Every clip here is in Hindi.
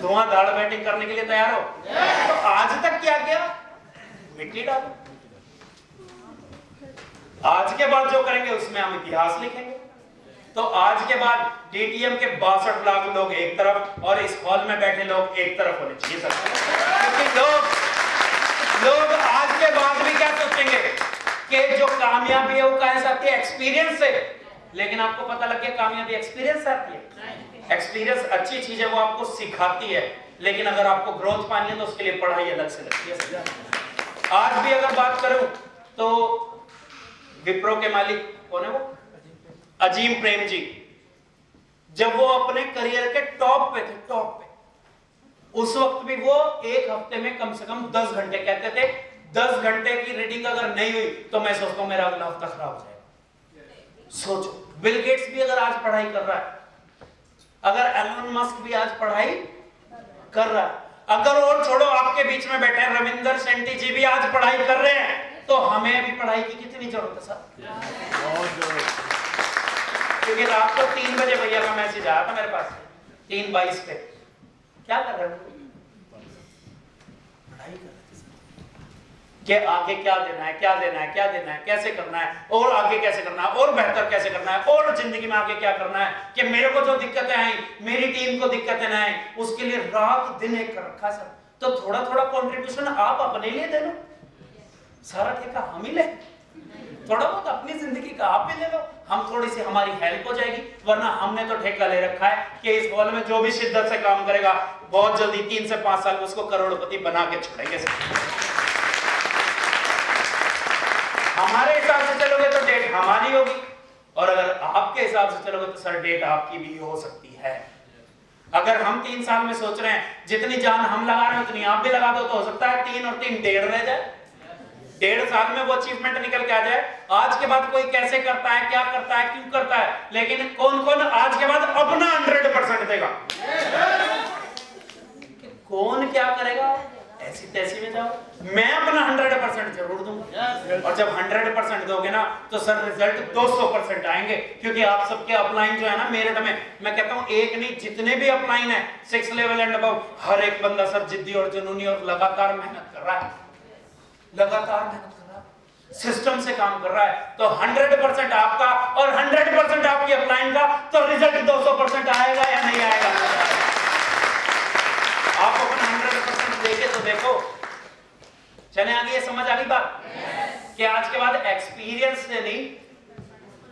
धुआंधार बैटिंग करने के लिए तैयार हो? तो आज तक क्या किया? मिट्टी डालो। आज के बाद जो करेंगे उसमें हम इतिहास लिखेंगे। तो आज के बाद डीटीएम के 62 लाख लोग एक तरफ और इस हॉल में बैठे लोग एक तरफ होने चाहिए सब, क्योंकि लोग आज के बाद भी क्या सोचेंगे कि जो कामयाबी है वो कैसे आती है? एक्सपीरियंस से। लेकिन आपको पता लग गया कामयाबी एक्सपीरियंस से आती है। एक्सपीरियंस अच्छी चीज है, वो आपको सिखाती है, लेकिन अगर आपको ग्रोथ पानी है तो उसके लिए पढ़ाई अलग से लगती है। आज भी अगर बात करूं तो विप्रो के मालिक कौन है? वो अजीम प्रेम जी। जब वो अपने करियर के टॉप पे थे, टॉप पे, उस वक्त भी वो एक हफ्ते में कम से कम 10 घंटे कहते थे। 10 घंटे की रीडिंग अगर नहीं हुई तो मैं सोचता हूं मेरा अगला हफ्ता खराब हो जाएगा। सोचो, बिल गेट्स भी अगर आज पढ़ाई कर रहा है, अगर एलन मस्क भी आज पढ़ाई कर रहा है, अगर और छोड़ो आपके बीच में बैठे रविंदर शेट्टी जी भी आज पढ़ाई कर रहे हैं, तो हमें भी पढ़ाई की कितनी जरूरत है सर? क्योंकि रात को 3 बजे भैया का मैसेज आया था मेरे पास 3:22 पे। क्या कर रहे हो? पढ़ाई कर रहे थे कि आगे क्या देना है, क्या देना है, क्या देना है, कैसे करना है, और आगे कैसे करना है, और बेहतर कैसे करना है, और जिंदगी में आगे क्या करना है, कि मेरे को जो दिक्कतें आई, मेरी टीम को दिक्कतें ना आए, उसके लिए रात दिन एक कर रखा सर। तो थोड़ा थोड़ा कंट्रीब्यूशन आप अपने लिए दे लो, सारा ठेका हम ही ले। थोड़ा बहुत अपनी जिंदगी का आप भी ले लो, हम थोड़ी सी हमारी हेल्प हो जाएगी। वरना हमने तो ठेका ले रखा है कि इस हॉल में जो भी शिद्दत से काम करेगा बहुत जल्दी 3 से 5 साल में उसको करोड़पति बना के छोड़ेंगे। हमारे हिसाब से चलोगे तो डेट हमारी होगी, और अगर आपके हिसाब से चलोगे तो सर डेट आपकी भी हो सकती है। अगर हम 3 साल में सोच रहे हैं जितनी जान हम लगा रहे हैं उतनी आप भी लगा दो, तो हो सकता है 3 और 3 1.5 रह जाए। 1.5 साल में वो अचीवमेंट निकल के आ जाए। आज के बाद कोई कैसे करता है, क्या करता है, क्यों करता है, लेकिन कौन कौन आज के बाद अपना 100% देगा? कौन क्या करेगा? ऐसी तैसी में जाओ, मैं अपना 100% जरूर दूंगा। और जब 100% दोगे ना तो सर रिजल्ट 200% आएंगे, क्योंकि आप सबके अपलाइन जो है ना मेरिट में, मैं कहता हूं एक नहीं जितने भी अपलाइन है 6 लेवल एंड अबव, हर एक बंदा सर जिद्दी और जुनूनी और लगातार मेहनत कर रहा है, लगातार मेहनत कर रहा है, सिस्टम से काम कर रहा है। तो 100% आपका और 100% आपकी अपलाइन का, तो रिजल्ट 200% आएगा या नहीं आएगा? आप अपना 100% देके तो देखो। चले आगे, ये समझ आ गई बात? कि आज के बाद एक्सपीरियंस से नहीं,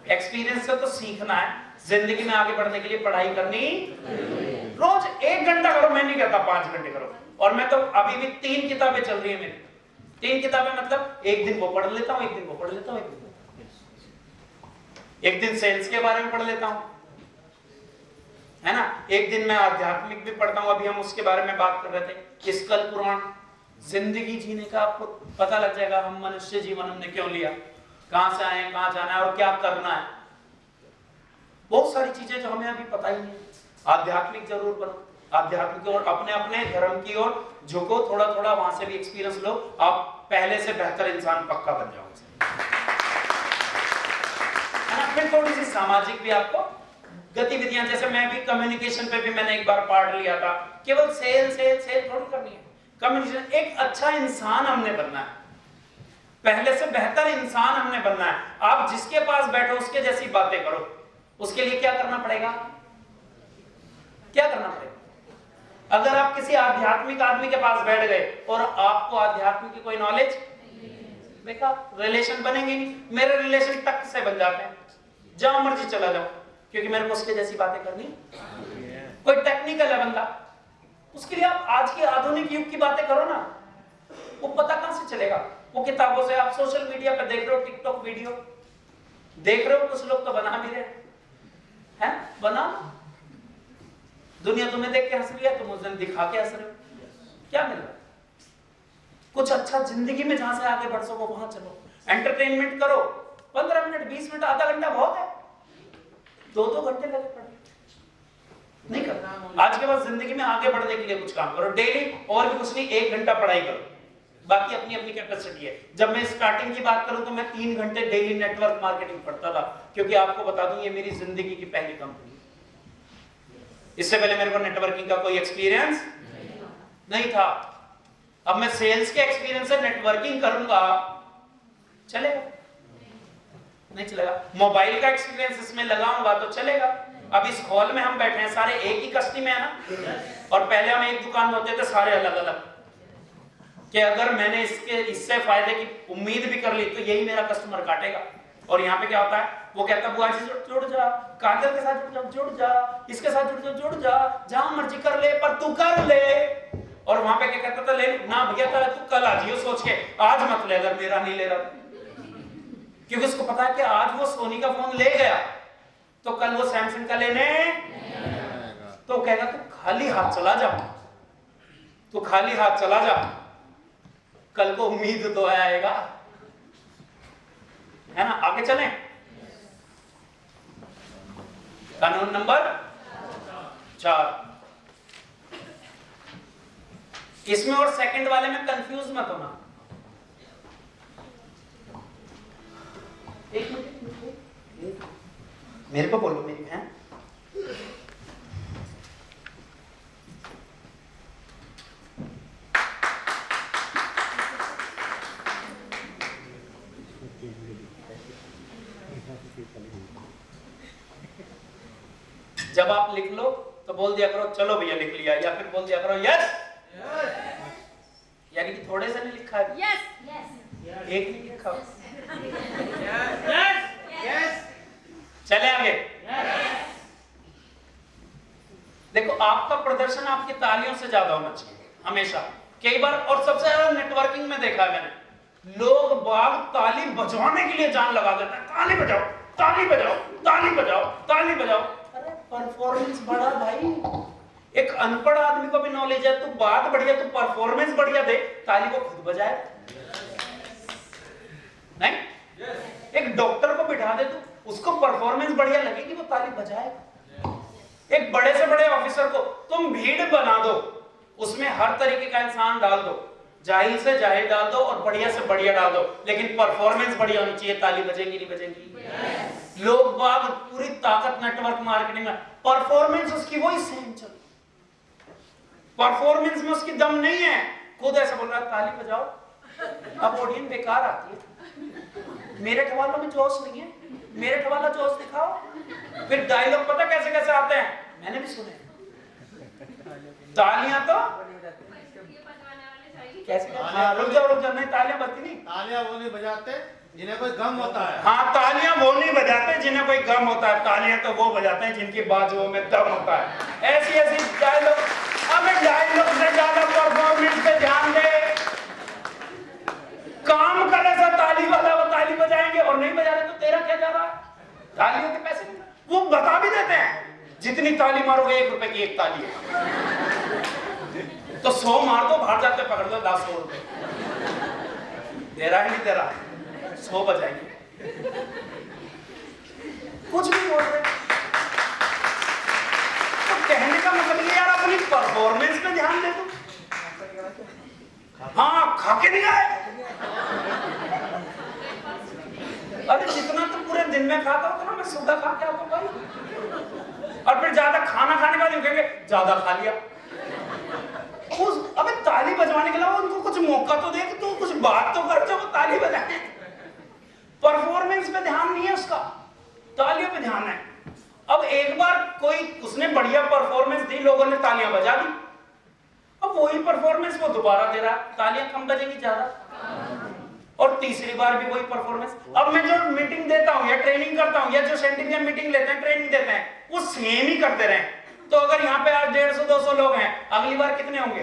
एक्सपीरियंस से तो सीखना है, जिंदगी में आगे बढ़ने के लिए पढ़ाई करनी। रोज 1 घंटा करो, मैं नहीं कहता 5 घंटे करो। और मैं तो अभी भी 3 किताबें चल रही है मेरी, 3 किताबें, मतलब एक दिन वो पढ़ लेता हूं, एक दिन वो पढ़ लेता हूं, एक दिन सेल्स के बारे में पढ़ लेता हूं, है ना, एक दिन मैं आध्यात्मिक भी पढ़ता हूं। अभी हम उसके बारे में बात कर रहे थे, स्कल पुराण। जिंदगी जीने का आपको पता लग जाएगा, हम मनुष्य जीवन हमने क्यों लिया, कहां से आए, कहां जाना है और क्या करना है। बहुत सारी चीजें जो हमें अभी पता ही नहीं। आध्यात्मिक जरूर बनो, आध्यात्मिक और अपने अपने धर्म की ओर झुको, थोड़ा थोड़ा वहां से भी एक्सपीरियंस लो, आप पहले से बेहतर इंसान पक्का बन जाओगे। फिर थोड़ी सी सामाजिक भी आपको गतिविधियां, जैसे मैं भी कम्युनिकेशन पे भी मैंने एक बार पार्ट लिया था। केवल सेल सेल सेल थोड़ी करनी है, कम्युनिकेशन, एक अच्छा इंसान हमने बनना है, पहले से बेहतर इंसान हमने बनना है। आप जिसके पास बैठो उसके जैसी बातें करो, उसके लिए क्या करना पड़ेगा? क्या करना पड़ेगा? अगर आप किसी आध्यात्मिक आदमी के पास बैठ गए और आपको आध्यात्म की कोई नॉलेज, बेकार, रिलेशन बनेंगे नहीं। मेरे रिलेशन टक से बन जाते हैं, जहां मर्जी चला जाओ, क्योंकि मेरे को उसके जैसी बातें करनी। कोई टेक्निकल है बंदा, उसके लिए आप आज के आधुनिक युग की बातें करो ना, वो पता कहां से चलेगा? वो किताबों से, आप सोशल मीडिया पे देख रहे हो, टिकटॉक वीडियो देख रहे हो, कुछ लोग तो बना भी रहे हैं, बना। दुनिया तुम्हें देख के हंस रही है, तुम उस दिन दिखा के हंस रहे हो, क्या मिल रहा है? कुछ अच्छा जिंदगी में जहां से आगे बढ़ सको वहां चलो, एंटरटेनमेंट करो। 15 मिनट, 20 मिनट, आधा घंटा बहुत है, 2-2 घंटे लगे पड़े नहीं करना। आज के बाद जिंदगी में आगे बढ़ने के लिए कुछ काम करो डेली, और भी कुछ नहीं, 1 घंटा पढ़ाई करो, बाकी अपनी अपनी कैपेसिटी है। जब मैं स्टार्टिंग की बात करूं तो मैं 3 घंटे डेली नेटवर्क मार्केटिंग पढ़ता था, क्योंकि आपको बता दूं ये मेरी जिंदगी की पहली कंपनी, इससे पहले मेरे को नेटवर्किंग का कोई एक्सपीरियंस नहीं था। अब मैं सेल्स के एक्सपीरियंस से नेटवर्किंग करूंगा, चलेगा? नहीं चलेगा। मोबाइल का एक्सपीरियंस इसमें लगाऊंगा तो चलेगा। अब इस हॉल में हम बैठे हैं, सारे एक ही कस्टडी में है ना, और पहले हम एक दुकान में होते थे सारे अलग अलग, कि अगर मैंने इससे फायदे की उम्मीद भी कर ली तो यही मेरा कस्टमर काटेगा। और यहाँ पे क्या होता है, वो कहता है बुआ जी जुड़ जा, काजल के साथ जुड़ जा, इसके साथ जुड़ जा, जहां मर्जी कर ले पर तू कर ले। और वहां पे क्या कहता था, ले ना भैया तू कल आ जियो, सोच के आज मत ले अगर मेरा नहीं ले रहा, क्योंकि उसको पता है कि आज वो सोनी का फोन ले गया तो कल वो सैमसंग का लेने, तो कहेगा तू खाली हाथ चला जा, तू खाली हाथ चला जा, कल को उम्मीद तो आएगा, है ना। आगे चलें। कानून नंबर 4, इसमें और सेकंड वाले में कंफ्यूज मत होना। एक मिनट मेरे को बोलो मेरी बहन, जब आप लिख लो तो बोल दिया करो चलो भैया लिख लिया, या फिर बोल दिया करो यस, यानी कि थोड़े से नहीं लिखा है, यस एक नहीं लिखा, यस। चले आगे। देखो आपका प्रदर्शन आपकी तालियों से ज्यादा होना चाहिए हमेशा। कई बार, और सबसे ज्यादा नेटवर्किंग में देखा है मैंने, लोग बाग ताली बजवाने के लिए जान लगा देते हैं, ताली बजाओ ताली बजाओ ताली बजाओ ताली बजाओ। अरे परफॉर्मेंस बड़ा भाई, एक अनपढ़ आदमी को भी नॉलेज है, तू बात बढ़िया, तू परफॉर्मेंस बढ़िया दे, ताली को खुद बजाए नहीं? एक डॉक्टर को बिठा दे तू, उसको परफॉर्मेंस बढ़िया लगेगी, वो ताली बजाए। एक बड़े से बड़े ऑफिसर को तुम भीड़ बना दो, उसमें हर तरीके का इंसान डाल दो, जाहिल से जाहिल डाल दो और बढ़िया से बढ़िया डाल दो, लेकिन परफॉर्मेंस बढ़िया होनी चाहिए, ताली बजेंगी नहीं बजेंगी? लोग बाग पूरी ताकत नेटवर्क मार्केटिंग में, परफॉर्मेंस उसकी वही सेम चल, परफॉर्मेंस में उसकी दम नहीं है, खुद ऐसा बोल रहा है ताली बजाओ, अब ऑडियंस बेकार आती है। मेरे ठवालों में जोश नहीं है, मेरे ठवाला जोश दिखाओ। फिर डायलॉग पता कैसे कैसे आते हैं, मैंने भी सुने। तालियां तो कैसे, रुक जाओ नहीं, तालियां बजती नहीं, तालियां वो नहीं बजाते जिन्हें कोई गम होता है। हाँ, तालियां वो नहीं बजाते जिन्हें कोई गम होता है, तालियां तो वो बजाते हैं जिनकी बाजुओं में दम होता है। ऐसी ऐसी डायलॉग, हमें डायलॉग से ज्यादा परफॉर्मेंस पे ध्यान दे। काम कर ऐसा ताली वाला, वो ताली बजाएंगे और नहीं बजा रहे तो तेरा क्या जा रहा है? तालियों के पैसे वो बता भी देते हैं, जितनी ताली मारोगे 1 रुपए की एक ताली है, तो 100 मार दो, बाहर जाके पकड़ लो 10 रुपए, दे रहा है नहीं दे रहा, 100 बजाएंगे, कुछ भी बोल रहे। तो कहने का मतलब ये यार अपनी परफॉर्मेंस पे ध्यान दे दो। हाँ, खा के नहीं आए, अरे जितना तुम पूरे दिन में खाता हो उतना मैं सुबह खा के आता हूं भाई। और फिर ज्यादा खाना खाने का नहीं कहेंगे ज्यादा खा लिया। अबे ताली बजवाने के अलावा उनको कुछ मौका तो दे, तो कुछ बात तो कर जो वो ताली बजाए। परफॉर्मेंस पे ध्यान नहीं है उसका, तालियों पे ध्यान है। अब एक बार कोई उसने बढ़िया परफॉर्मेंस दी, लोगों ने तालियां बजा दी, अब वही परफॉर्मेंस वो दोबारा दे रहा, तालियां कम बजेंगी ज्यादा, और तीसरी बार भी वही परफॉर्मेंस। अब मैं जो मीटिंग देता हूं या ट्रेनिंग करता हूं, या जो सेंटिफिक मीटिंग लेते हैं, ट्रेनिंग देते हैं, वो सेम ही करते रहे, तो अगर यहाँ पे आज 150-200 लोग हैं, अगली बार कितने होंगे?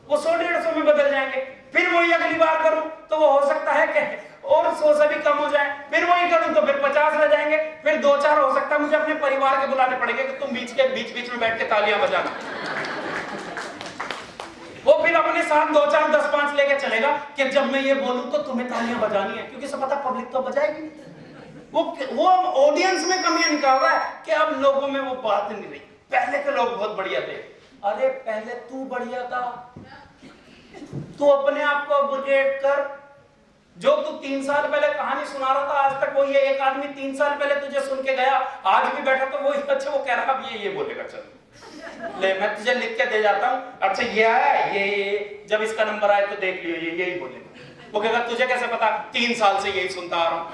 वो 100-150 में बदल जाएंगे। फिर वही अगली बार करूं तो वो हो सकता है कि और 100 से भी कम हो जाए, फिर वही करूं तो फिर 50 रह जाएंगे, फिर 2-4 हो सकता है मुझे अपने परिवार के बुलाने पड़ेंगे कि तुम बीच में बैठ के तालियां बजाना। वो फिर अपने साथ 2-4 10-5 लेके चलेगा कि जब मैं ये बोलूं तो तुम्हें तालियां बजानी है, क्योंकि सब पता पब्लिक तो बजाएगी। वो ऑडियंस में कमियां निकाल रहा है कि अब लोगों में वो बात नहीं रही। पहले के लोग बहुत बढ़िया थे, अरे पहले तू बढ़िया था, तू अपने आप को अपग्रेड कर। जो तू 3 साल पहले कहानी सुना रहा था, आज तक वो ये एक आदमी 3 साल पहले तुझे सुन के गया, आज भी बैठा तो वो अच्छा वो कह रहा अब ये बोलेगा चल। ले मैं तुझे लिख के दे जाता हूँ, अच्छा ये आया, ये जब इसका नंबर आए तो देख लियो, ये यही बोलेगा। वो कहेगा तुझे कैसे पता, 3 साल से यही सुनता आ रहा हूँ।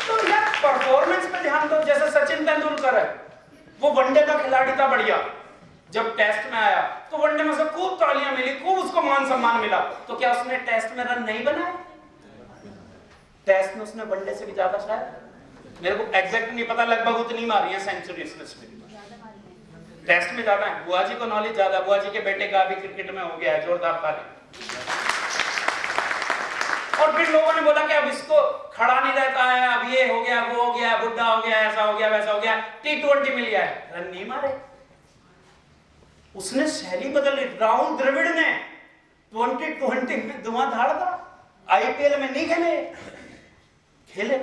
तो यार परफॉर्मेंस पे ध्यान दो। जैसे सचिन तेंदुलकर है, वो वनडे का खिलाड़ी था बढ़िया, जब टेस्ट में आया तो वनडे में से खूब तालियां मिली, खूब उसको मान सम्मान मिला, तो क्या उसने टेस्ट में रन नहीं बनाए? टेस्ट में उसने वनडे से भी ज्यादा, शायद मेरे को एग्जैक्ट नहीं पता, लगभग उतनी मारी है सेंचुरी उसने, टेस्ट में ज्यादा है। बुआ जी को नॉलेज ज्यादा, बुआ जी के बेटे का भी क्रिकेट में हो गया है, जोरदार ताली। और फिर लोगों ने बोला कि अब इसको खड़ा नहीं रहता है, अब ये हो गया, वो हो गया, बुढ़ा हो गया, ऐसा हो गया, वैसा हो गया, T20 मिल गया है, रन नहीं मारे। उसने शैली बदल ली। राहुल द्रविड़ ने 2020 में धुआंधार था, IPL में नहीं खेले,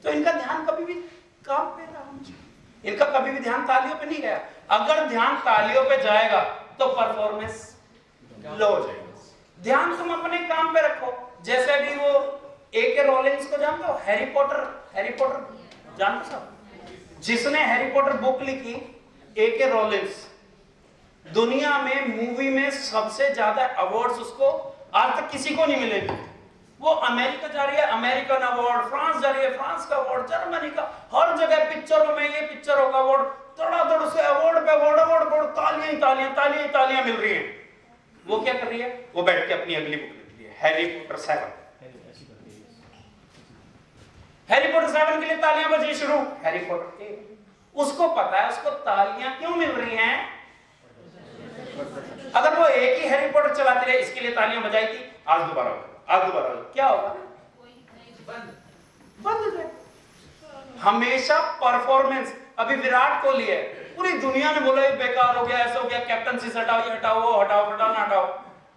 तो इनका ध्यान कभी भी काम पे रहा, इनका कभी भी ध्यान तालियों पे नहीं गया। अगर ध्यान तालियों पे जाएगा तो परफॉर्मेंस लो हो जाएगा। ध्यान तुम अपने काम पे रखो। जैसे भी वो A.K. रॉलिंग्स को जानते हो, हैरी पॉटर जानते हो? जिसने हैरी पॉटर बुक लिखी, A.K. रॉलिंग्स, दुनिया में मूवी में सबसे ज्यादा अवार्ड्स उसको आज तक किसी को नहीं मिले। वो अमेरिका जा रही है, अमेरिकन अवार्ड, फ्रांस जा रही है, फ्रांस का अवार्ड, जर्मनी का, हर जगह पिक्चरों में ये पिक्चरों का अवार्ड, धड़ाधड़ से अवार्ड पे अवार्ड, तालियां मिल रही हैं। वो क्या कर रही है? वो बैठ के अपनी अगली बुक लिख रही है, हैरी पॉटर 7। हैरी पॉटर 7 के लिए तालियां बजी शुरू, हैरी पॉटर 8। उसको पता है उसको तालियां क्यों मिल रही हैं। अगर वो एक ही हैरी पॉटर चलाते रहे, इसके लिए तालियां बजाई थी, आज दोबारा क्या होगा? बंद हो जाए। हमेशा परफॉर्मेंस। अभी विराट कोहली है, पूरी दुनिया ने बोला ये बेकार हो गया, ऐसा हो गया, कैप्टनसी से हटाओ, ये हटाओ, वो हटाओ, फटाना हटाओ।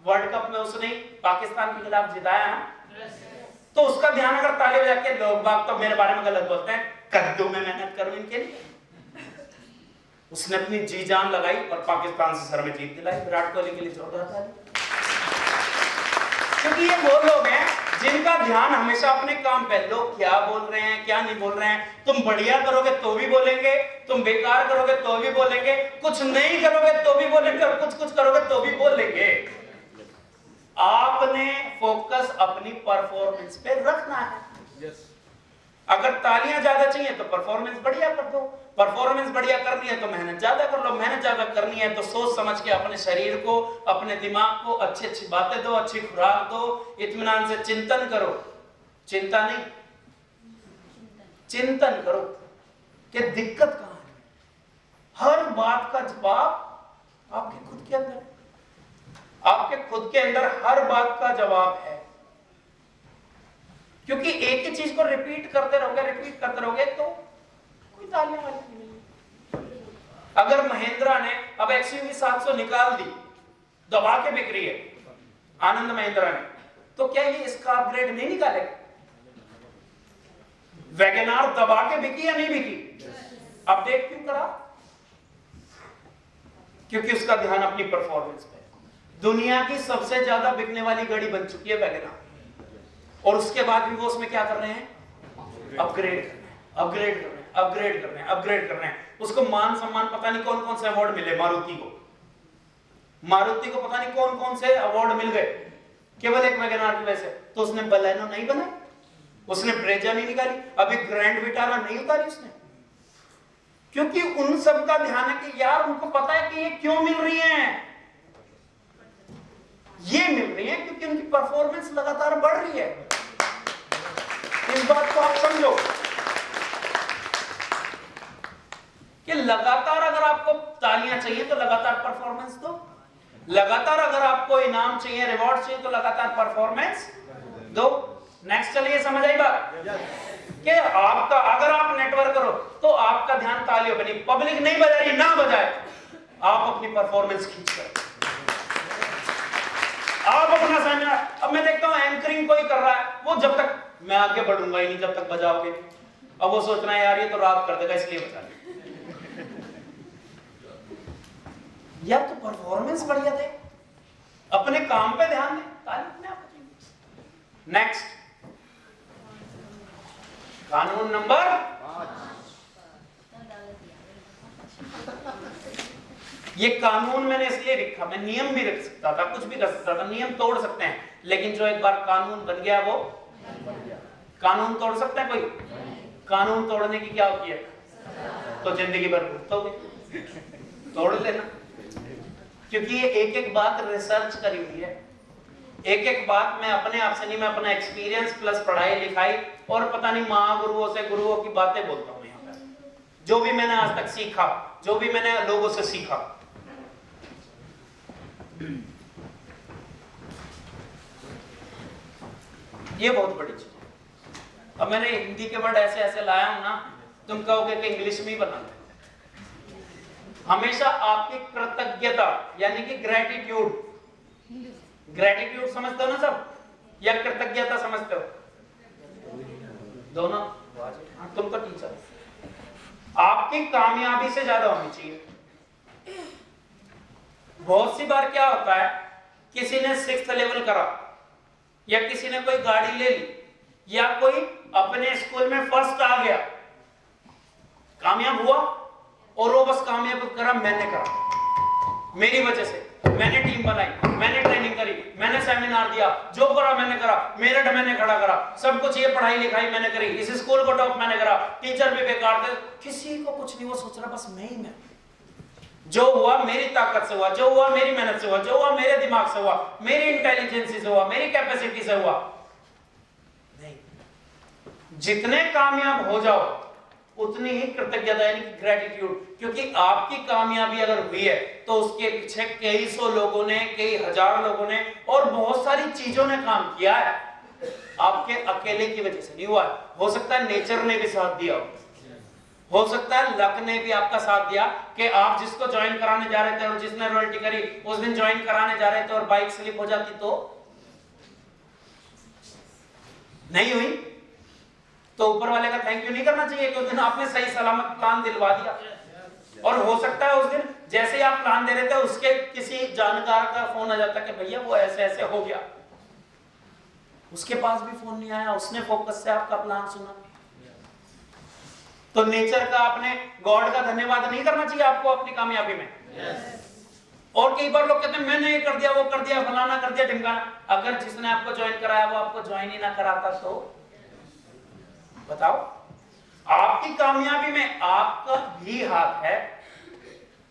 वर्ल्ड कप में उसने पाकिस्तान के खिलाफ जिताया ना, तो उसका ध्यान अगर ताली बजा के, लोग बाग तो मेरे बारे में गलत बोलते हैं, कद्दू में मेहनत करूं इनके लिए, उसने अपनी जी जान लगाई और पाकिस्तान से सर में जीत दिलाई। विराट कोहली के लिए जोरदार ताली। क्योंकि ये वो लोग हैं जिनका ध्यान हमेशा अपने काम पे, लोग क्या बोल रहे हैं क्या नहीं बोल रहे हैं। तुम बढ़िया करोगे तो भी बोलेंगे, तुम बेकार करोगे तो भी बोलेंगे, कुछ नहीं करोगे तो भी बोलेंगे, और कुछ करोगे तो भी बोलेंगे। आपने फोकस अपनी परफॉर्मेंस पे रखना है। अगर तालियां ज्यादा चाहिए तो परफॉर्मेंस बढ़िया कर दो, परफॉर्मेंस बढ़िया करनी है तो मेहनत ज्यादा कर लो, मेहनत ज्यादा करनी है तो सोच समझ के अपने शरीर को, अपने दिमाग को अच्छी अच्छी बातें दो, अच्छी खुराक दो, इत्मीनान से चिंतन करो। चिंता नहीं, चिंतन करो कि दिक्कत कहां है। हर बात का जवाब आपके खुद के अंदर है, आपके खुद के अंदर हर बात का जवाब है। क्योंकि एक ही चीज को रिपीट करते रहोगे तो कोई तालियां वाली नहीं मिलेगी। अगर महिंद्रा ने अब XUV 700 निकाल दी, दबा के बिक रही है आनंद महिंद्रा ने, तो क्या ये इसका अपग्रेड नहीं निकालेगा? वैगनआर दबा के बिकी या नहीं बिकी? अपडेट क्यों करा? क्योंकि उसका ध्यान अपनी परफॉर्मेंस पे। दुनिया की सबसे ज्यादा बिकने वाली गाड़ी बन चुकी है वैगनआर, और उसके बाद भी वो उसमें क्या कर रहे हैं? अपग्रेड कर रहे हैं। उसको मान सम्मान पता नहीं कौन कौन से अवार्ड मिले। मारुति को पता नहीं कौन कौन से अवार्ड मिल गए केवल एक वैगनआर की वजह से। तो उसने बलेनो नहीं बनाई, उसने ब्रेजा नहीं निकाली, अभी ग्रैंड विटारा नहीं उतारी उसने, क्योंकि उन सब का ध्यान है कि यार उनको पता है कि ये क्यों मिल रही है। ये मिल रही है क्योंकि उनकी परफॉर्मेंस लगातार बढ़ रही है। इस बात को आप समझो कि लगातार अगर आपको तालियां चाहिए तो लगातार परफॉर्मेंस दो, लगातार अगर आपको इनाम चाहिए, रिवॉर्ड चाहिए तो लगातार परफॉर्मेंस दो। नेक्स्ट चलिए, समझ आई बात कि आपका अगर आप नेटवर्क करो तो आपका ध्यान तालियों पे नहीं, पब्लिक नहीं बजा रही ना बजाए, आप अपनी परफॉर्मेंस खींच कर आप अपना सेमिनार। अब मैं देखता हूं एंकरिंग कोई कर रहा है, वो जब तक मैं आगे बढ़ूंगा ही नहीं जब तक बजाओगे। अब वो सोचना है यार ये तो रात कर देगा इसलिए बजा यार, तो परफॉर्मेंस बढ़िया दे, अपने काम पे ध्यान दे, ताली अपने आप बजेगी। नेक्स्ट, कानून नंबर ये कानून मैंने इसलिए लिखा, मैं नियम भी रख सकता था, कुछ भी कर सकता था, नियम तोड़ सकते हैं, लेकिन जो एक बार कानून बन गया वो कानून तोड़ सकता है कोई? कानून तोड़ने की क्या होती है? तो जिंदगी भर भुगतोगे, तोड़ लेना। क्योंकि ये एक एक बात रिसर्च करी हुई है, एक एक बात मैं अपने आप से नहीं, मैं अपना एक्सपीरियंस प्लस पढ़ाई लिखाई और पता नहीं महागुरुओं से गुरुओं की बातें बोलता हूं यहाँ पर। जो भी मैंने आज तक सीखा, जो भी मैंने लोगों से सीखा, ये बहुत बड़ी चीज है। अब मैंने हिंदी के वर्ड ऐसे ऐसे लाया हूं ना, तुम कहोगे कि इंग्लिश में ही बनाते। हमेशा आपकी कृतज्ञता यानी कि ग्रेटिट्यूड, ग्रेटिट्यूड समझते हो ना सब, या कृतज्ञता समझते हो? दोनों? हाँ, तुम तो टीचर, आपकी कामयाबी से ज्यादा होनी चाहिए। बहुत सी बार क्या होता है, किसी ने 6th लेवल करा, या किसी ने कोई गाड़ी ले ली, या कोई अपने स्कूल में फर्स्ट आ गया, कामयाब हुआ, और वो बस कामयाब करा मैंने करा, मेरी वजह से, मैंने टीम बनाई, मैंने ट्रेनिंग करी, मैंने सेमिनार दिया, जो करा मैंने करा, मेरिट मैंने खड़ा करा, सब कुछ, ये पढ़ाई लिखाई मैंने करी, इस स्कूल को टॉप मैंने करा, टीचर भी बेकार थे, किसी को कुछ नहीं, वो सोच रहा बस मैं ही मैं, जो हुआ मेरी ताकत से हुआ, जो हुआ मेरी मेहनत से हुआ, जो हुआ मेरे दिमाग से हुआ, मेरी इंटेलिजेंस से हुआ, मेरी कैपेसिटी से हुआ। नहीं, जितने कामयाब हो जाओ उतनी ही कृतज्ञता यानी कि ग्रेटिट्यूड, क्योंकि आपकी कामयाबी अगर हुई है तो उसके पीछे कई सौ लोगों ने, कई हजार लोगों ने और बहुत सारी चीजों ने काम किया है, आपके अकेले की वजह से नहीं हुआ है। हो सकता है नेचर ने भी साथ दिया हो सकता है लक ने भी आपका साथ दिया कि आप जिसको ज्वाइन कराने जा रहे थे और जिसने रॉयल्टी करी उस दिन ज्वाइन कराने जा रहे थे और बाइक स्लिप हो जाती तो नहीं हुई, तो ऊपर वाले का थैंक यू नहीं करना चाहिए कि उस दिन आपने सही सलामत प्लान दिलवा दिया। और हो सकता है उस दिन जैसे ही आप प्लान दे रहे थे उसके किसी जानकार का फोन आ जाता कि भैया वो ऐसे ऐसे हो गया, उसके पास भी फोन नहीं आया, उसने फोकस से आपका प्लान सुना। तो नेचर का, अपने गॉड का धन्यवाद नहीं करना चाहिए आपको अपनी कामयाबी में। और कई बार लोग कहते हैं मैंने ये कर दिया, वो कर दिया, फलाना कर दिया, ढिमकाना। अगर जिसने आपको ज्वाइन कराया वो आपको ज्वाइन ही ना कराता तो बताओ, आपकी कामयाबी में आपका भी हाथ है,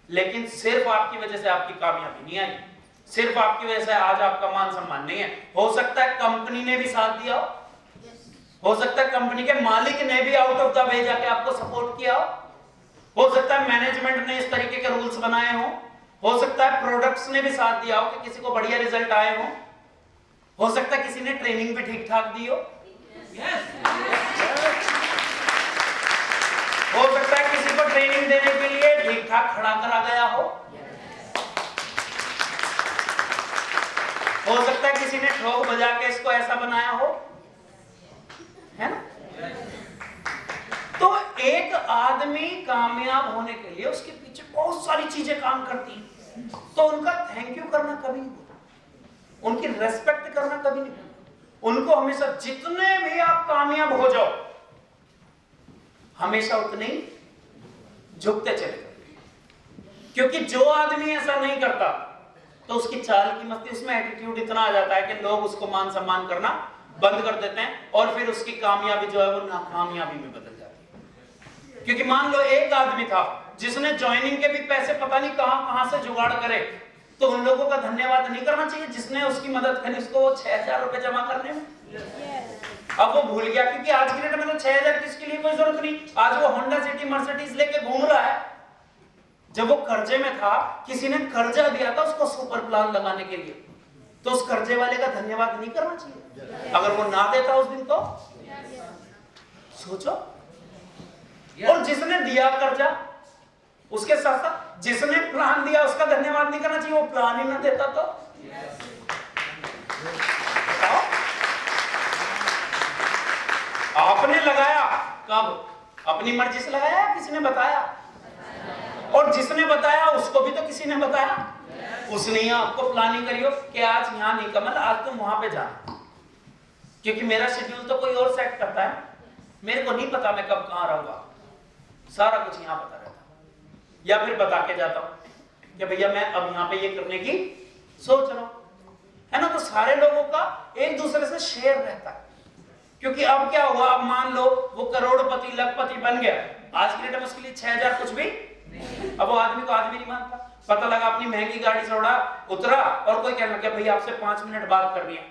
लेकिन सिर्फ आपकी वजह से आपकी कामयाबी नहीं आई, सिर्फ आपकी वजह से आज आपका मान सम्मान नहीं है। हो सकता है कंपनी ने भी साथ दिया हो सकता है कंपनी के मालिक ने भी आउट ऑफ द वे जाके आपको सपोर्ट किया हो सकता है मैनेजमेंट ने इस तरीके के रूल्स बनाए हो सकता है प्रोडक्ट्स ने भी साथ दिया हो कि किसी को बढ़िया रिजल्ट आए हो सकता है किसी ने ट्रेनिंग भी ठीक ठाक दी हो सकता है किसी को ट्रेनिंग देने के लिए ठीक ठाक खड़ा करा गया हो सकता है किसी ने ठोक बजा के इसको ऐसा बनाया हो, है ना। तो एक आदमी कामयाब होने के लिए उसके पीछे बहुत सारी चीजें काम करती हैं, तो उनका थैंक यू करना कभी नहीं भूलना, उनकी रेस्पेक्ट करना कभी नहीं भूलना। उनको हमेशा, जितने भी आप कामयाब हो जाओ, हमेशा उतने ही झुकते चले जाओ, क्योंकि जो आदमी ऐसा नहीं करता तो उसकी चाल की मस्ती, उसमें एटीट्यूड इतना आ जाता है कि लोग उसको मान सम्मान करना बंद कर देते हैं और फिर उसकी कामयाबी जो है वो नाकामयाबी में बदल जाती है। क्योंकि मान लो एक आदमी था जिसने ज्वाइनिंग के भी पैसे पता नहीं कहां से जुगाड़ करे, तो उन लोगों का धन्यवाद नहीं करना चाहिए जिसने उसकी मदद करी, उसको 6,000 रुपए जमा करने में। अब वो भूल गया, क्योंकि आज की डेट में तो 6,000 किसके लिए कोई जरूरत नहीं। आज वो होंडा सिटी मर्सिडीज लेके घूम रहा है। जब वो कर्जे में था, किसी ने कर्जा दिया था उसको सुपर प्लान लगाने के लिए, तो उस कर्जे वाले का धन्यवाद नहीं करना चाहिए। अगर वो ना देता उस दिन तो सोचो। और जिसने दिया कर्जा, उसके साथ साथ जिसने प्लान दिया उसका धन्यवाद नहीं करना चाहिए, वो प्लान ही ना देता तो। आपने लगाया कब? अपनी मर्जी से लगाया, किसी ने बताया? और जिसने बताया उसको भी तो किसी ने बताया। उसने ही आपको प्लानिंग करी हो कि आज यहाँ नहीं कमल, आज तुम वहां पे जाना, क्योंकि मेरा शेड्यूल तो कोई और सेट करता है, मेरे को नहीं पता मैं कब कहाँ रहूंगा, सारा कुछ यहाँ पता रहता। या फिर बता के जाता हूँ कि भैया मैं अब यहाँ पे ये करने की सोच रहा हूँ, है ना। तो सारे लोगों का एक दूसरे से शेयर रहता है, क्योंकि अब क्या हुआ, अब मान लो वो करोड़पति लखपति बन गया, आज की डेट में उसके लिए 6,000 कुछ भी, अब वो आदमी को आदमी नहीं मानता। पता लगा अपनी महंगी गाड़ी से उतरा और कोई कहने लगा भैया आपसे 5 मिनट बात करनी है,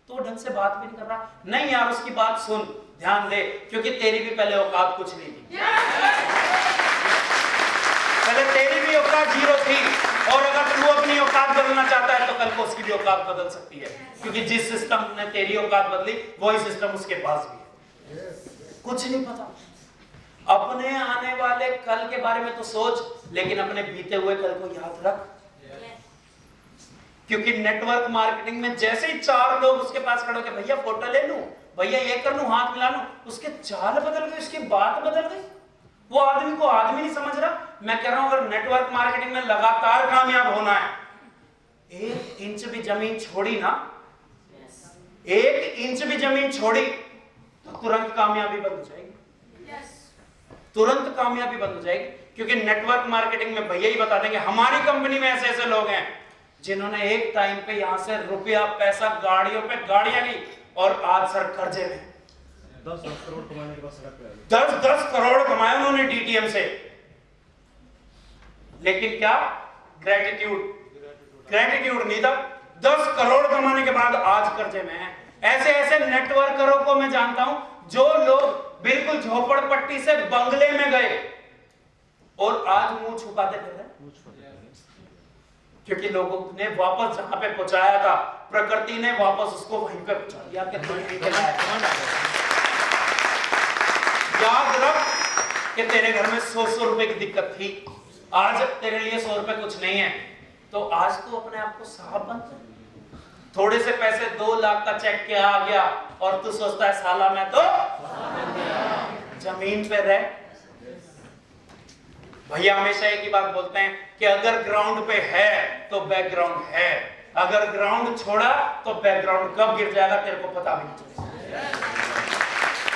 तो ढंग से बात भी नहीं कर रहा। नहीं यार उसकी बात सुन, ध्यान दे, क्योंकि तेरी भी पहले औकात कुछ नहीं थी, पहले तेरी भी औकात 0 थी, और अगर तू अपनी औकात बदलना चाहता है तो कल को उसकी भी औकात बदल सकती है, क्योंकि जिस सिस्टम ने तेरी औकात बदली वही सिस्टम उसके पास भी है। कुछ नहीं पता, अपने आने वाले कल के बारे में तो सोच, लेकिन अपने बीते हुए कल को याद रख। क्योंकि नेटवर्क मार्केटिंग में जैसे ही 4 लोग उसके पास खड़े होकर भैया फोटो ले लूं, भैया ये कर लूं, हाथ मिला लूं, उसके चाल बदल गई, उसकी बात बदल गई, वो आदमी को आदमी नहीं समझ रहा। मैं कह रहा हूं अगर नेटवर्क मार्केटिंग में लगातार कामयाब होना है, 1 इंच भी जमीन छोड़ी ना, 1 इंच भी जमीन छोड़ी तो तुरंत कामयाबी बंद हो जाएगी, तुरंत कामयाबी बंद हो जाएगी। क्योंकि नेटवर्क मार्केटिंग में भैया ही बता देंगे, हमारी कंपनी में ऐसे ऐसे लोग हैं जिन्होंने एक टाइम पे यहां से रुपया पैसा गाड़ियों पे गाड़ियां ली, और आज सर कर्जे में 10 करोड़ कमाने के बाद सड़क पे आ गए। 10 करोड़ कमाए उन्होंने डीटीएम से, लेकिन क्या ग्रेटिट्यूड नहीं था। 10 करोड़ कमाने के बाद आज कर्जे में है। ऐसे ऐसे नेटवर्करों को मैं जानता हूं, जो लोग बिल्कुल झोपड़पट्टी से बंगले में गए और आज मुंह छुपाते फिर रहे, क्योंकि लोगों ने वापस जहां पे पहुंचाया था, प्रकृति ने वापस उसको वहीं पे पहुंचा दिया कि याद रख कि तेरे घर में 100 रुपए की दिक्कत थी, आज तेरे लिए 100 रुपए कुछ नहीं है, तो आज तू अपने आप को साहब बन। थोड़े से पैसे 2 लाख का चेक के आ गया और तू सोचता है साला मैं तो जमीन पे रह। भैया हमेशा एक ही बात बोलते हैं कि अगर ग्राउंड पे है तो बैकग्राउंड है, अगर ग्राउंड छोड़ा तो बैकग्राउंड कब गिर जाएगा तेरे को पता भी नहीं चलेगा।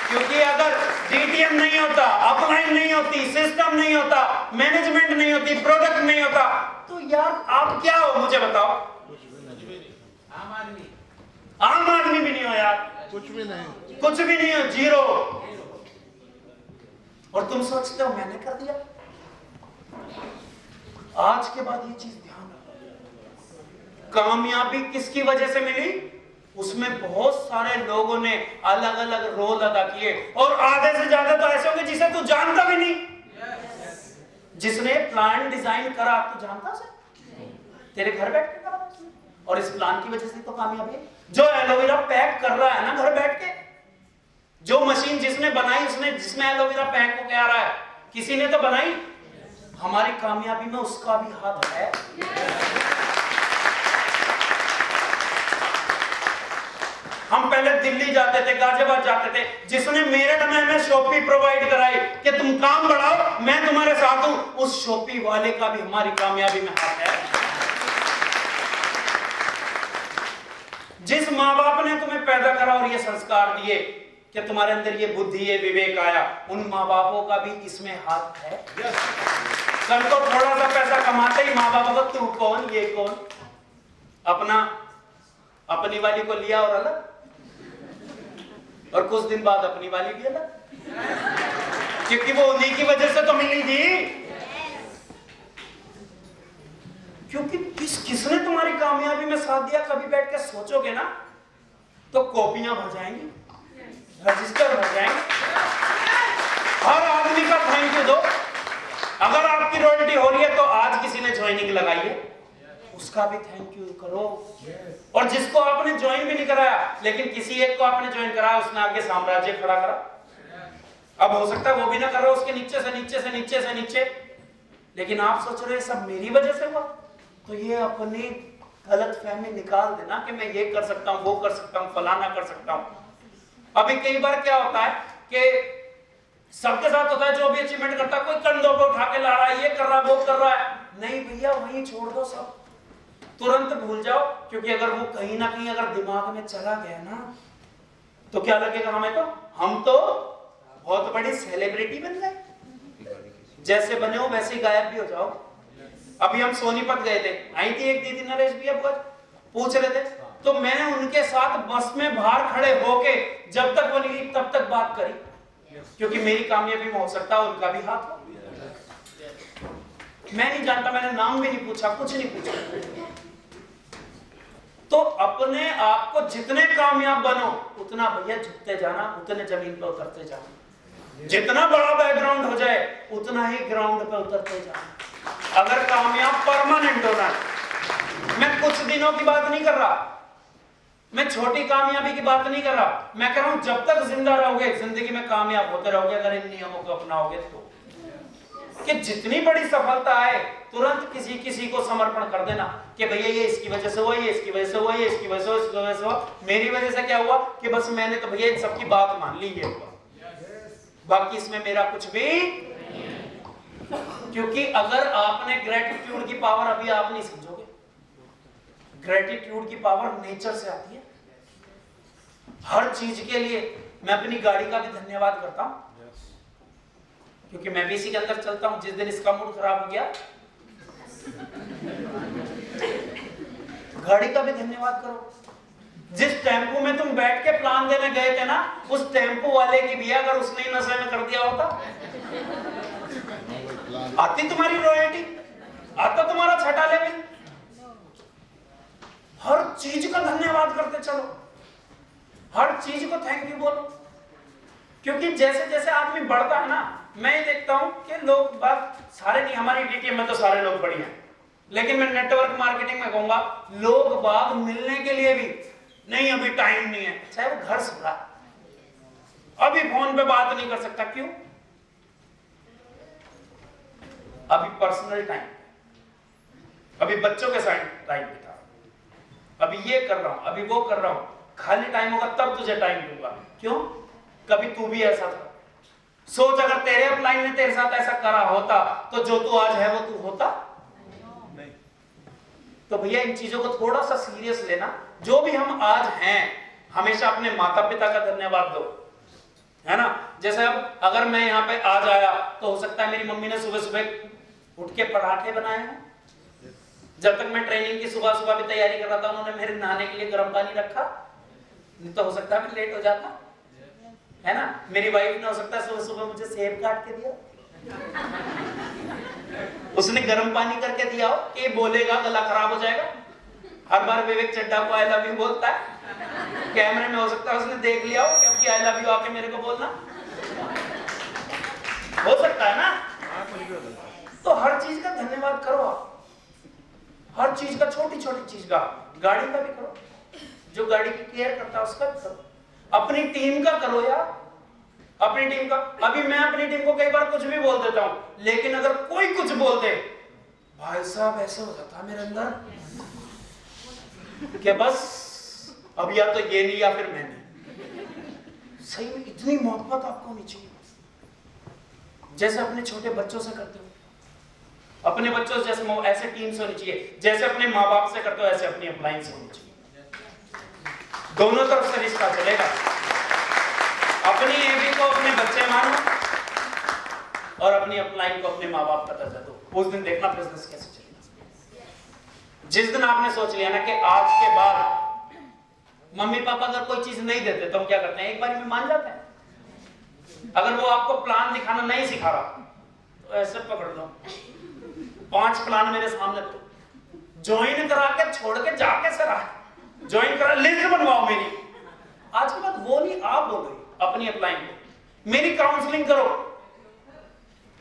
क्योंकि अगर डीटीएम नहीं होता, अपलाइन नहीं होती, सिस्टम नहीं होता, मैनेजमेंट नहीं होती, प्रोडक्ट नहीं होता, तो यार आप क्या हो मुझे बताओ? आम आदमी भी नहीं हो यार, कुछ भी नहीं हो, 0। और तुम सोचते हो मैंने कर दिया। आज के बाद ये चीज ध्यान रखो, कामयाबी किसकी वजह से मिली? उसमें बहुत सारे लोगों ने अलग अलग रोल अदा किए, और आधे से ज्यादा तो ऐसे होंगे जिसे तू जानता भी नहीं। जिसने प्लान डिजाइन करा तू जानता से? तेरे घर बैठ के करा, और इस प्लान की वजह से तो कामयाबी है। जो एलोवेरा पैक कर रहा है ना घर बैठ के, जो मशीन जिसने बनाई, उसने जिसमें एलोवेरा पैक होके आ रहा है, किसी ने तो बनाई। हमारी कामयाबी में उसका भी हाथ है। हम पहले दिल्ली जाते थे, गाजियाबाद जाते थे, जिसने मेरठ में हमें शॉपी प्रोवाइड कराई कि तुम काम बढ़ाओ मैं तुम्हारे साथ हूं, उस शॉपी वाले का भी हमारी कामयाबी में हाथ है। जिस माँ बाप ने तुम्हें पैदा करा और ये संस्कार दिए कि तुम्हारे अंदर ये बुद्धि ये विवेक आया, उन माँ बापों का भी इसमें हाथ है। कल को थोड़ा सा पैसा कमाते ही माँ बापों को तू कौन ये कौन, अपनी वाली को लिया और अलग, और कुछ दिन बाद अपनी वाली भी अलग, क्योंकि वो उन्हीं की वजह से तो मिली थी। क्योंकि किसने तुम्हारी कामयाबी में साथ दिया? कभी बैठ के सोचोगे ना तो कॉपियां भर जाएंगी, रजिस्टर भर जाएंगे। हर आदमी का थैंक यू दो। अगर आपकी रॉयल्टी हो रही है तो आज किसी ने ज्वाइनिंग लगाई है, उसका भी थैंक यू करो। और जिसको आपने ज्वाइन भी नहीं कराया, लेकिन किसी एक को आपने ज्वाइन कराया, उसने आगे साम्राज्य खड़ा करा। अब हो सकता है वो भी ना कर रहा, उसके नीचे से नीचे, लेकिन आप सोच रहे सब मेरी वजह से हुआ, तो ये अपनी गलत फहमी निकाल देना कि मैं ये कर सकता हूं, वो कर सकता हूं, फलाना कर सकता हूं। अभी कई बार क्या होता है कि सबके साथ होता है, जो भी अचीवमेंट करता है कोई कंधों पे उठा के ला रहा है, ये कर रहा है, वो कर रहा है। नहीं भैया, वहीं छोड़ दो, सब तुरंत भूल जाओ। क्योंकि अगर वो कहीं ना कहीं अगर दिमाग में चला गया ना, तो क्या लगेगा हमें? तो हम तो बहुत बड़ी सेलिब्रिटी बन गए, जैसे बने हो वैसे गायब भी हो जाओ। अभी हम सोनीपत गए थे, आई थी एक दीदी नरेश भैया पूछ रहे थे, तो मैंने उनके साथ बस में बाहर खड़े होके जब तक वो निकली तब तक बात करी, क्योंकि मेरी कामयाबी में हो सकता है उनका भी हाथ हो। मैं नहीं जानता, मैंने नाम भी नहीं पूछा, कुछ नहीं पूछा। तो अपने आप को जितने कामयाब बनो उतना भैया झुकते जाना, उतने जमीन पे उतरते जाना। जितना बड़ा बैकग्राउंड हो जाए उतना ही ग्राउंड पे उतरते जाना। अगर कामयाब परमानेंट होना है, मैं कुछ दिनों की बात नहीं कर रहा, मैं छोटी कामयाबी की बात नहीं कर रहा, मैं कह रहा हूं जब तक जिंदा रहोगे जिंदगी में कामयाब होते रहोगे अगर इन नियमों को अपनाओगे तो। कि जितनी बड़ी सफलता आए तुरंत किसी को समर्पण कर देना कि भैया ये इसकी वजह से हुआ, ये इसकी वजह से हुआ, ये इसकी वजह से हुआ, इसकी वजह से हुआ, मेरी वजह से क्या हुआ कि बस मैंने तो भैया इन सबकी बात मान ली है, बाकी इसमें मेरा कुछ भी। क्योंकि अगर आपने ग्रेटिट्यूड की पावर अभी आप नहीं समझोगे, ग्रेटिट्यूड की पावर नेचर से आती है। हर चीज के लिए मैं अपनी गाड़ी का भी धन्यवाद करता हूं, क्योंकि मैं भी इसी के अंदर चलता हूं। जिस दिन इसका मूड खराब हो गया, गाड़ी का भी धन्यवाद करो। जिस टेम्पो में तुम बैठ के प्लान देने गए थे ना, उस टेम्पो वाले की भी अगर उसने नशे में कर दिया होता, आती तुम्हारी रॉयल्टी, आता तुम्हारा छठा लेवल। हर चीज का धन्यवाद करते चलो, हर चीज को थैंक यू बोलो, क्योंकि जैसे जैसे आदमी बढ़ता है ना, मैं देखता हूं कि लोग बात सारे नहीं, हमारी डीटीएम में तो सारे लोग बढ़िया हैं, लेकिन मैं नेटवर्क मार्केटिंग में कहूंगा लोग बाग मिलने के लिए भी नहीं, अभी टाइम नहीं है, चाहे वो घर से रहा, अभी फोन पे बात नहीं कर सकता। क्यों? अभी पर्सनल टाइम, अभी बच्चों के साथ टाइम बिता, अभी ये कर रहा हूं, अभी वो कर रहा हूं, खाली टाइम होगा तब तुझे टाइम दूंगा। क्यों? कभी तू भी ऐसा था, सोच अगर तेरे अपलाइन ने तेरे साथ ऐसा करा होता तो जो तू आज है वो तू होता नहीं। तो भैया इन चीजों को थोड़ा सा सीरियस लेना। जो भी हम आज हैं, हमेशा अपने माता पिता का धन्यवाद दो, है ना। जैसे अब अगर मैं यहाँ पे आज आया तो हो सकता है मेरी मम्मी ने सुबह सुबह उठ के पराठे बनाए हैं, जब तक मैं ट्रेनिंग की सुबह सुबह भी तैयारी कर रहा था उन्होंने मेरे नहाने के लिए गर्म पानी रखा, नहीं तो हो सकता है मैं लेट हो जाता, है ना। मेरी वाइफ ने हो सकता है सुबह सुबह मुझे सेब काट के दिया, उसने गर्म पानी करके दिया हो कि बोलेगा गला खराब हो जाएगा। हर बार विवेक चड्डा को आई लव यू बोलता है, कैमरे में हो सकता है उसने देख लिया हो कि आई लव यू आके मेरे को बोलना, हो सकता है ना। तो हर चीज का धन्यवाद करो आप, हर चीज का, छोटी छोटी चीज का, गाड़ी का भी करो, जो गाड़ी की केयर करता है उसका भी करो, अपनी टीम का करो यार, अपनी टीम का। अभी मैं अपनी टीम को कई बार कुछ भी बोल देता हूं, लेकिन अगर कोई कुछ बोल दे, भाई साहब ऐसे हो जाता है मेरे अंदर कि बस अब या तो ये नहीं या फिर मैं नहीं। सही में इतनी मोहब्बत आपको होनी चाहिए, जैसे अपने छोटे बच्चों से करते हो, अपने बच्चों से जैसे ऐसे टीम से होनी चाहिए, जैसे अपने माँ बाप से करते हो ऐसे अपनी अपलाइन से होनी चाहिए। दोनों तरफ से रिश्ता चलेगा। अपनी एबी को अपने बच्चे मानो और अपनी अपलाइन को अपने माँ बाप का दर्जा दो, उस दिन देखना बिजनेस कैसे चलेगा। जिस दिन आपने सोच लिया ना कि आज के बाद मम्मी पापा अगर कोई चीज नहीं देते तो हम क्या करते हैं, एक बार में मान जाते हैं। अगर वो आपको प्लान दिखाना नहीं सिखा रहा तो ऐसे पकड़ लो, 5 प्लान मेरे सामने, तो ज्वाइन करा के छोड़ के जाके सर ज्वाइन करा, लिस्ट बनवाओ मेरी। आज के बाद वो नहीं, आप बोलो अपनी अपलाइन को, मेरी काउंसलिंग करो,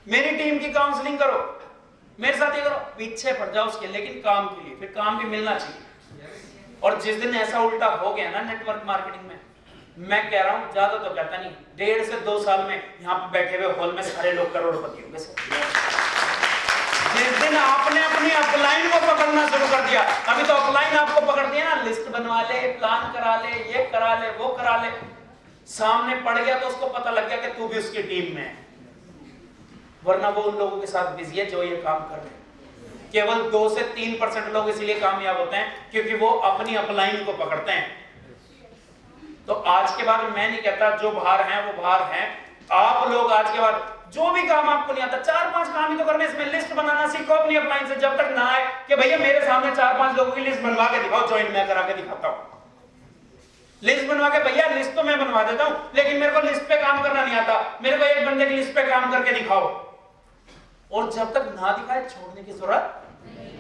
मेरी टीम की काउंसलिंग करो, मेरे साथ ये करो, पीछे पड़ जाओ उसके, लेकिन काम के लिए, फिर काम भी मिलना चाहिए। और जिस दिन ऐसा उल्टा हो गया ना नेटवर्क मार्केटिंग में, मैं कह रहा हूं, ज्यादा तो कहता नहीं, 1.5 से 2 साल में यहाँ पे बैठे हुए हॉल में सारे लोग करोड़पति होंगे। जिस दिन आपने अपनी अपलाइन को पकड़ना शुरू कर दिया, अभी तो अपलाइन आपको पकड़ दिया ना, लिस्ट बनवा ले, प्लान करा ले, ये करा ले, वो करा ले, सामने पड़ गया तो उसको पता लग गया कि तू भी उसकी टीम में है। वरना वो उन लोगों के साथ बिजी है जो ये काम कर रहे हैं। केवल 2 से 3% लोग इसलिए कामयाब होते हैं क्योंकि वो अपनी अपलाइन को पकड़ते हैं। तो आज के बाद मैं नहीं कहता जो बाहर हैं वो बाहर हैं, आप लोग आज के बाद जो भी काम आपको नहीं आता, 4-5 काम ही तो करने, इसमें लिस्ट बनाना सीखो अपनी अपलाइन से, जब तक ना आए कि भैया मेरे सामने 4-5 लोगों की लिस्ट बनवा के दिखाओ, ज्वाइन मैं करा के दिखाता हूं। लिस्ट बनवा के, भैया लिस्ट तो मैं बनवा देता हूं, लेकिन मेरे को लिस्ट पे काम करना नहीं आता, मेरे को एक बंदे की लिस्ट पे काम करके दिखाओ। और जब तक ना दिखाए छोड़ने की जरूरत।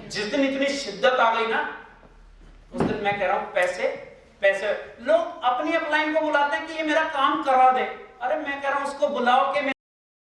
जिस दिन इतनी शिद्दत आ गई ना, उस दिन मैं कह रहा हूं पैसे पैसे। लोग अपनी अपलाइन को बुलाते हैं कि ये मेरा काम करा दे, अरे मैं कह रहा हूं उसको बुलाओ कि